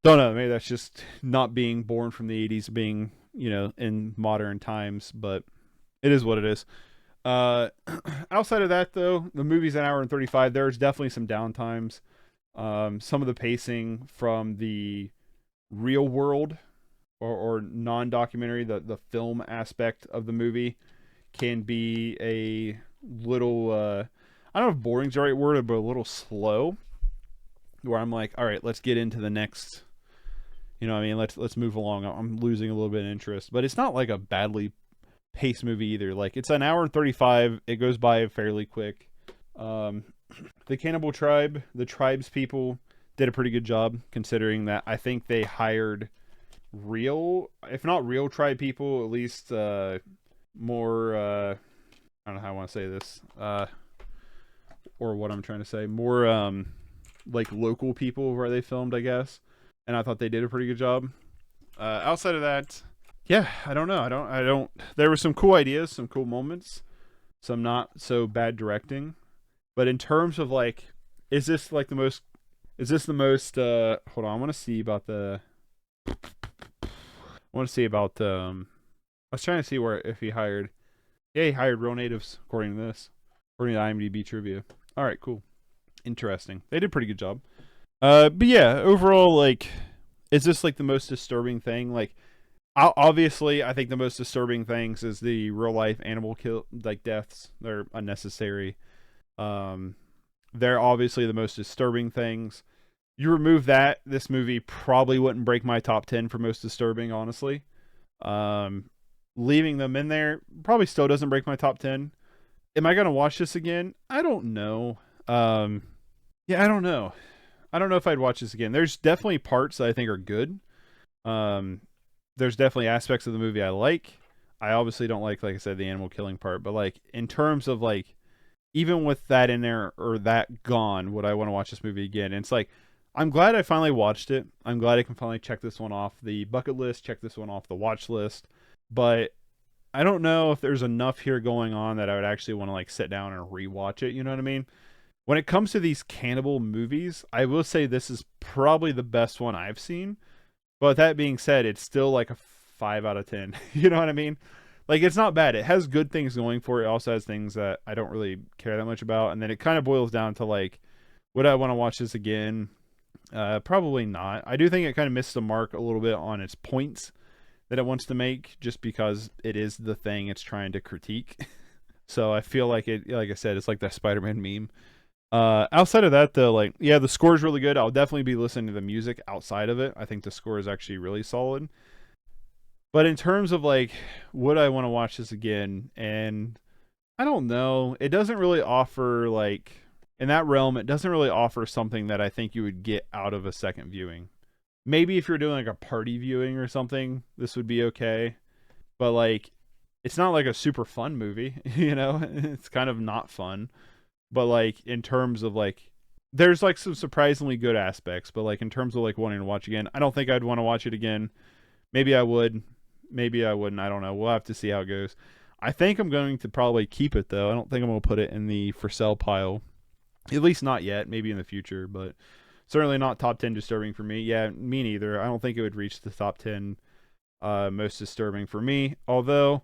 Don't know. Maybe that's just not being born from the 80s, being, you know, in modern times, but it is what it is. Outside of that, though, the movie's an hour and 35. There's definitely some downtimes. Some of the pacing from the real world or non-documentary, the film aspect of the movie can be a little, I don't know if boring's the right word, but a little slow. Where I'm like, all right, let's get into the next. You know what I mean? Let's move along. I'm losing a little bit of interest. But it's not like a badly paced movie either. Like, it's an hour and 35. It goes by fairly quick. The Cannibal Tribe, the tribes people did a pretty good job, considering that I think they hired real, if not real tribe people, at least more, I don't know how I want to say this, or what I'm trying to say, more like local people where they filmed, I guess. And I thought they did a pretty good job. Outside of that, yeah, I don't know. I don't. There were some cool ideas, some cool moments, some not so bad directing. But in terms of like, is this like the most? Is this the most? Hold on, I want to see about the. I want to see about. I was trying to see where if he hired. Yeah, he hired real natives according to this, according to IMDb trivia. All right, cool, interesting. They did a pretty good job. But yeah, overall, like, is this like the most disturbing thing? Like, obviously, I think the most disturbing things is the real life animal kill, like deaths. They're unnecessary. They're obviously the most disturbing things. You remove that, this movie probably wouldn't break my top 10 for most disturbing, honestly. Leaving them in there probably still doesn't break my top 10. Am I gonna watch this again? I don't know. Yeah, I don't know. I don't know if I'd watch this again. There's definitely parts that I think are good. There's definitely aspects of the movie I like. I obviously don't like I said, the animal killing part. But like in terms of like, even with that in there or that gone, would I want to watch this movie again? And it's like, I'm glad I finally watched it. I'm glad I can finally check this one off the bucket list, check this one off the watch list. But I don't know if there's enough here going on that I would actually want to like sit down and rewatch it. You know what I mean? When it comes to these cannibal movies, I will say this is probably the best one I've seen. But that being said, it's still like a 5 out of 10. You know what I mean? Like, it's not bad. It has good things going for it. It also has things that I don't really care that much about. And then it kind of boils down to like, would I want to watch this again? Probably not. I do think it kind of missed the mark a little bit on its points that it wants to make, just because it is the thing it's trying to critique. So I feel like it, like I said, it's like that Spider-Man meme. Outside of that, though, like, yeah, the score is really good. I'll definitely be listening to the music outside of it. I think the score is actually really solid. But in terms of like, would I want to watch this again? And I don't know. It doesn't really offer like, in that realm, it doesn't really offer something that I think you would get out of a second viewing. Maybe if you're doing like a party viewing or something, this would be okay. But like, it's not like a super fun movie, you know? It's kind of not fun. But like, in terms of like there's like some surprisingly good aspects, but like in terms of like wanting to watch again, I don't think I'd want to watch it again. Maybe I would, maybe I wouldn't. I don't know. We'll have to see how it goes. I think I'm going to probably keep it though. I don't think I'm going to put it in the for sale pile. At least not yet. Maybe in the future, but certainly not top 10 disturbing for me. Yeah, me neither. I don't think it would reach the top 10 most disturbing for me. Although,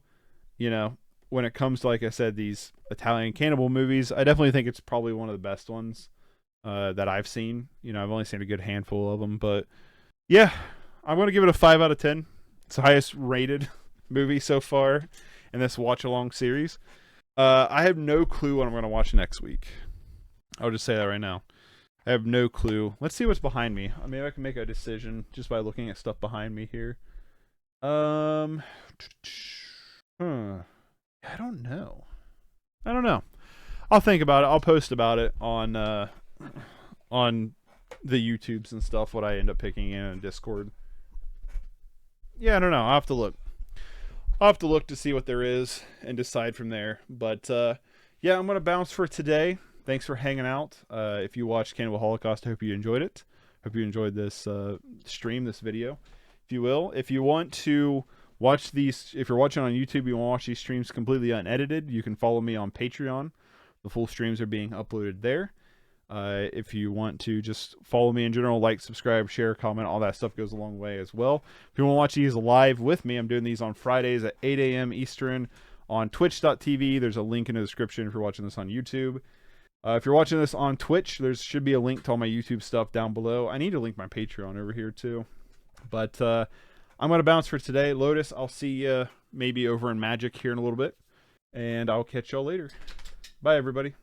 you know, when it comes to, like I said, these Italian cannibal movies, I definitely think it's probably one of the best ones that I've seen. You know, I've only seen a good handful of them, but yeah, I'm going to give it a 5 out of 10. It's the highest rated movie so far in this watch along series. I have no clue what I'm going to watch next week. I'll just say that right now. I have no clue. Let's see what's behind me. Maybe I can make a decision just by looking at stuff behind me here. I don't know. I'll think about it. I'll post about it on the YouTubes and stuff. What I end up picking in Discord. Yeah, I don't know. I'll have to look. I'll have to look to see what there is and decide from there. But yeah, I'm gonna bounce for today. Thanks for hanging out. If you watched Cannibal Holocaust, I hope you enjoyed it. Hope you enjoyed this stream, this video, if you will. If you want to watch these, if you're watching on YouTube, you want to watch these streams completely unedited, you can follow me on Patreon. The full streams are being uploaded there. If you want to just follow me in general, like, subscribe, share, comment, all that stuff goes a long way as well. If you want to watch these live with me, I'm doing these on Fridays at 8 a.m. Eastern on twitch.tv. There's a link in the description if you're watching this on YouTube. If you're watching this on Twitch, there should be a link to all my YouTube stuff down below. I need to link my Patreon over here too. But I'm going to bounce for today. Lotus, I'll see you maybe over in Magic here in a little bit. And I'll catch y'all later. Bye, everybody.